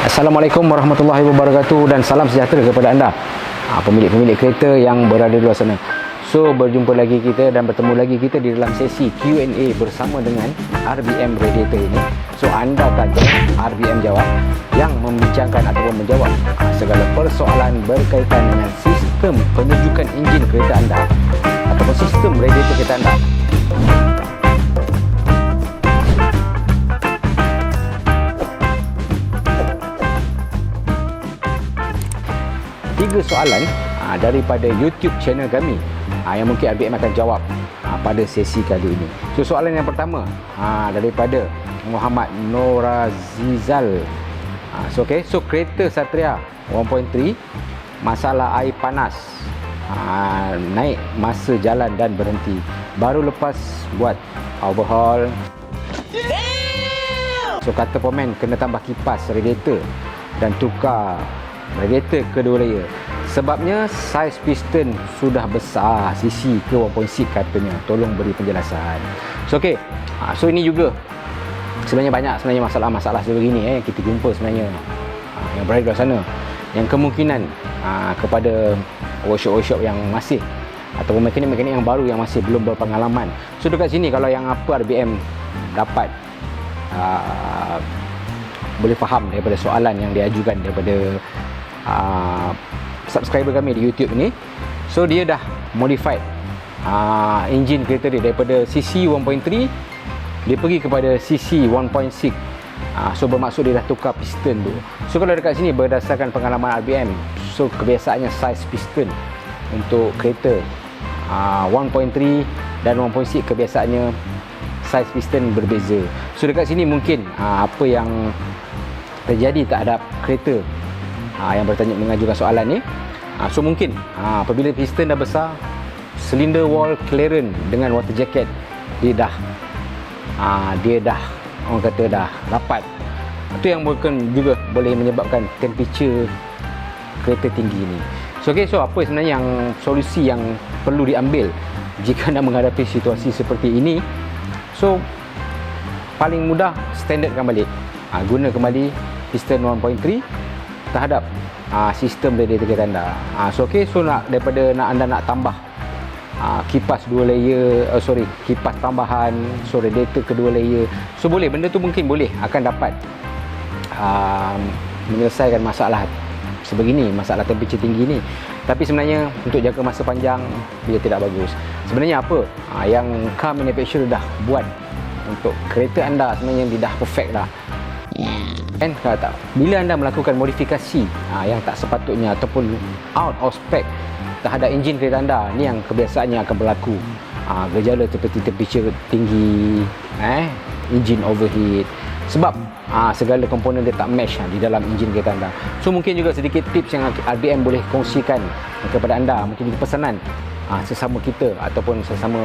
Assalamualaikum warahmatullahi wabarakatuh dan salam sejahtera kepada anda, pemilik-pemilik kereta yang berada di luar sana. So, berjumpa lagi kita dan bertemu lagi kita di dalam sesi Q&A bersama dengan RBM Radiator ini. So, anda tanya, RBM jawab, yang membincangkan ataupun menjawab segala persoalan berkaitan dengan sistem penyejukan enjin kereta anda ataupun sistem radiator kereta anda. Tiga soalan daripada YouTube channel kami yang mungkin RBM akan jawab pada sesi kali ini. So, soalan yang pertama daripada Muhammad Norazizal. So kereta Satria 1.3, masalah air panas, naik masa jalan dan berhenti. Baru lepas buat overhaul. So, kata pemen kena tambah kipas radiator dan tukar radiator kedua layer. Sebabnya saiz piston sudah besar, sisi ke 1.6 katanya. Tolong beri penjelasan. So so ini juga sebenarnya banyak masalah-masalah seperti ini yang kita jumpa sebenarnya yang berada di luar sana, yang kemungkinan kepada workshop-workshop yang masih ataupun mekanik-mekanik yang baru yang masih belum berpengalaman. So dekat sini kalau yang apa RBM dapat boleh faham daripada soalan yang diajukan daripada subscriber kami di YouTube ni. So dia dah modified enjin kereta dia daripada CC 1.3 dia pergi kepada CC 1.6. So bermaksud dia dah tukar piston tu. So kalau dekat sini berdasarkan pengalaman RBM, so kebiasaannya saiz piston untuk kereta 1.3 dan 1.6 kebiasaannya saiz piston berbeza. So dekat sini mungkin apa yang terjadi terhadap kereta yang bertanya mengajukan soalan ni, so mungkin apabila piston dah besar, cylinder wall clearance dengan water jacket dia dah orang kata dah rapat. Itu yang mungkin juga boleh menyebabkan temperature kereta tinggi ni. So apa sebenarnya yang solusi yang perlu diambil jika nak menghadapi situasi seperti ini? So paling mudah standardkan balik, guna kembali piston 1.3 terhadap sistem radiator kereta anda. So daripada anda nak tambah kipas dua layer, kipas tambahan, so radiator kedua layer, so boleh, benda tu mungkin boleh akan dapat menyelesaikan masalah sebegini, masalah temperature tinggi ni. Tapi sebenarnya untuk jangka masa panjang dia tidak bagus. Sebenarnya apa yang car manufacturer dah buat untuk kereta anda sebenarnya dia dah perfect dah. Kan tak, bila anda melakukan modifikasi yang tak sepatutnya ataupun out of spec terhadap enjin kereta anda, ni yang kebiasaannya akan berlaku gejala seperti temperature tinggi, engine overheat, sebab segala komponen dia tak match di dalam enjin kereta anda. So mungkin juga sedikit tips yang RBM boleh kongsikan kepada anda, mungkin juga pesanan sesama kita ataupun sesama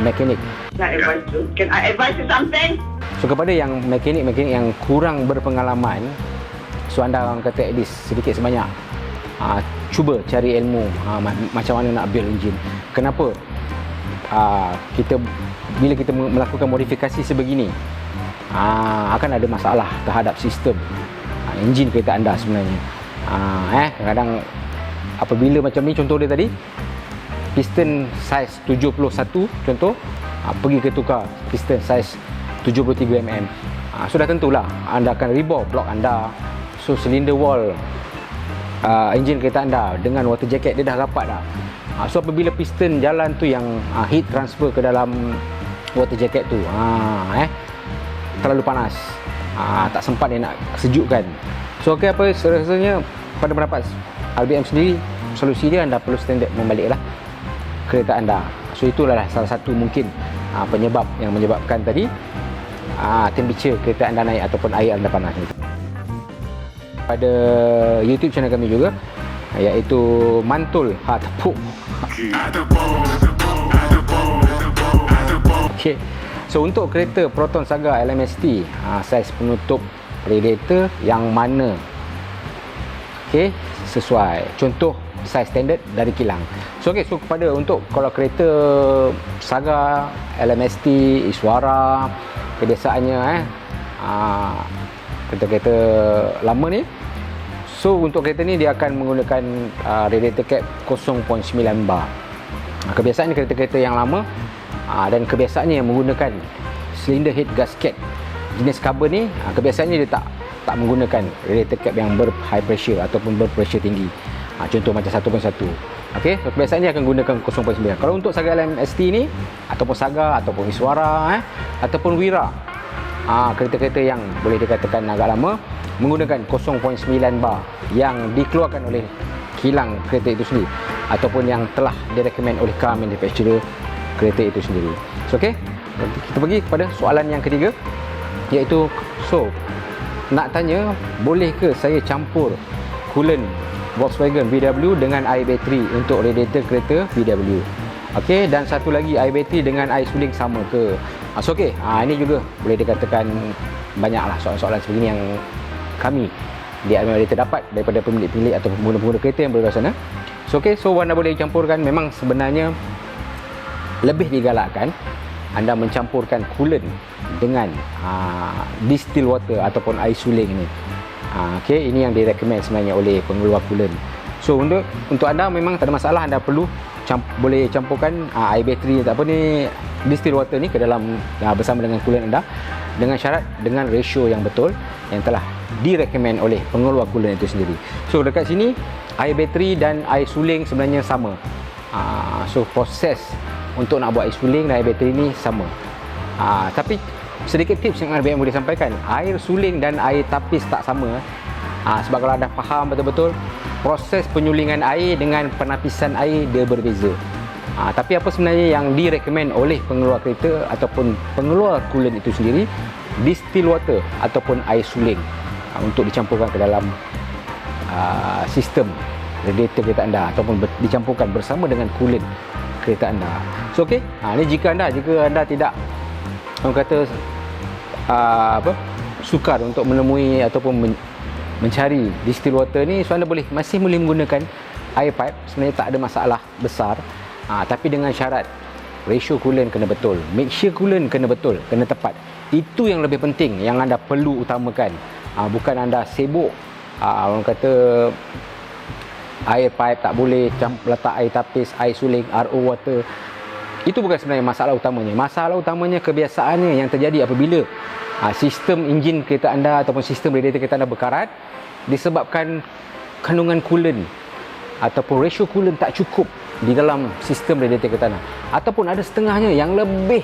mekanik. Can I advise you something? So kepada yang mekanik-mekanik yang kurang berpengalaman, so anda orang kata at least sedikit sebanyak cuba cari ilmu macam mana nak build enjin. Kenapa bila kita melakukan modifikasi sebegini akan ada masalah terhadap sistem enjin kereta anda sebenarnya. Kadang-kadang apabila macam ni, contoh dia tadi piston saiz 71 contoh, pergi ke tukar piston saiz 73 mm, sudah tentulah anda akan rebore blok anda. So cylinder wall enjin kereta anda dengan water jacket dia dah rapat dah. So apabila piston jalan tu yang heat transfer ke dalam water jacket tu, terlalu panas, tak sempat dia nak sejukkan. So apa rasanya pada pendapat RBM sendiri, solusi dia anda perlu standard membaliklah kereta anda. So itulah salah satu mungkin penyebab yang menyebabkan tadi temperature kereta anda naik ataupun air anda panas. Pada YouTube channel kami juga, iaitu Mantul Tepuk. Okay. So untuk kereta Proton Saga LMST, saiz penutup radiator yang mana sesuai? Contoh saiz standard dari kilang. So kepada untuk kalau kereta Saga, LMST, Iswara, kebiasaannya kereta-kereta lama ni. So untuk kereta ni dia akan menggunakan radiator cap 0.9 bar. Kebiasaannya kereta-kereta yang lama dan kebiasaannya yang menggunakan cylinder head gasket jenis carbon ni, kebiasaannya dia tak menggunakan radiator cap yang high pressure ataupun berpressure tinggi. Contoh macam 1.1. Okey, so kebiasaannya akan gunakan 0.9. Kalau untuk Saga LMST ni ataupun Saga ataupun Iswara ataupun Wira, kereta-kereta yang boleh dikatakan agak lama menggunakan 0.9 bar yang dikeluarkan oleh kilang kereta itu sendiri ataupun yang telah direkomend oleh car manufacturer kereta itu sendiri. So okey, kita pergi kepada soalan yang ketiga, iaitu nak tanya, boleh ke saya campur coolant Volkswagen VW dengan air bateri untuk radiator kereta VW? Okey, dan satu lagi, air bateri dengan air suling sama ke? So okey, ini juga boleh dikatakan banyaklah soalan-soalan sebegini yang kami di Admin Radiator dapat daripada pemilik-pemilik atau pengguna-pengguna kereta yang berada sana. So okey, so anda boleh campurkan. Memang sebenarnya lebih digalakkan anda mencampurkan coolant dengan distilled water ataupun air suling ni. Okey, ini yang direkomend sebenarnya oleh pengeluar coolant. So untuk anda memang tak ada masalah, anda perlu boleh campurkan air bateri tak apa ni, distilled water ni ke dalam bersama dengan coolant anda, dengan syarat dengan ratio yang betul yang telah direkomend oleh pengeluar coolant itu sendiri. So dekat sini air bateri dan air suling sebenarnya sama. So proses untuk nak buat air suling dan air bateri ni sama. Tapi sedikit tips yang RBM boleh sampaikan, air suling dan air tapis tak sama. Sebab kalau anda faham betul-betul, proses penyulingan air dengan penapisan air dia berbeza. Tapi apa sebenarnya yang direkomend oleh pengeluar kereta ataupun pengeluar coolant itu sendiri, distilled water ataupun air suling untuk dicampurkan ke dalam sistem radiator kereta anda ataupun dicampurkan bersama dengan coolant kereta anda. So okey, ni jika anda tidak orang kata sukar untuk menemui ataupun mencari distilled water ni, so anda masih boleh menggunakan air pipe. Sebenarnya tak ada masalah besar, tapi dengan syarat ratio coolant kena betul, mixture coolant kena betul, kena tepat. Itu yang lebih penting yang anda perlu utamakan. Bukan anda sibuk orang kata air pipe tak boleh letak air tapis, air suling, RO water. Itu bukan sebenarnya masalah utamanya. Masalah utamanya kebiasaannya yang terjadi apabila sistem enjin kereta anda ataupun sistem radiator kereta anda berkarat disebabkan kandungan coolant ataupun ratio coolant tak cukup di dalam sistem radiator kereta anda, ataupun ada setengahnya yang lebih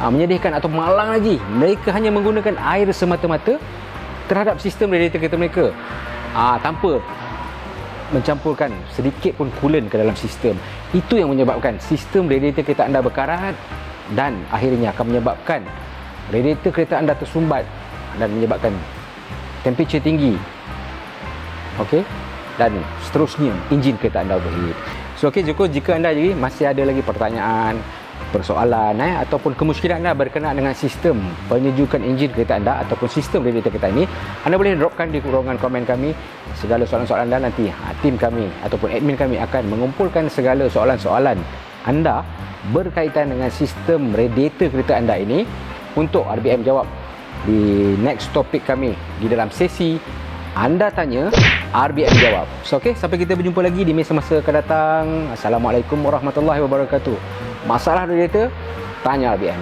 menyedihkan atau malang lagi, mereka hanya menggunakan air semata-mata terhadap sistem radiator kereta mereka tanpa mencampurkan sedikit pun coolant ke dalam sistem. Itu yang menyebabkan sistem radiator kereta anda berkarat dan akhirnya akan menyebabkan radiator kereta anda tersumbat dan menyebabkan temperature tinggi. Okey, dan seterusnya enjin kereta anda overheat. So okey Joko, jika anda jadi masih ada lagi pertanyaan, persoalan ataupun kemusykilan anda berkenaan dengan sistem penyejukan enjin kereta anda ataupun sistem radiator kereta ini, anda boleh dropkan di ruangan komen kami segala soalan-soalan anda. Nanti tim kami ataupun admin kami akan mengumpulkan segala soalan-soalan anda berkaitan dengan sistem radiator kereta anda ini untuk RBM jawab di next topik kami di dalam sesi anda tanya, RBM jawab. So okey, sampai kita berjumpa lagi di masa-masa akan datang. Assalamualaikum warahmatullahi wabarakatuh. Masalah radiator, tanya RBM.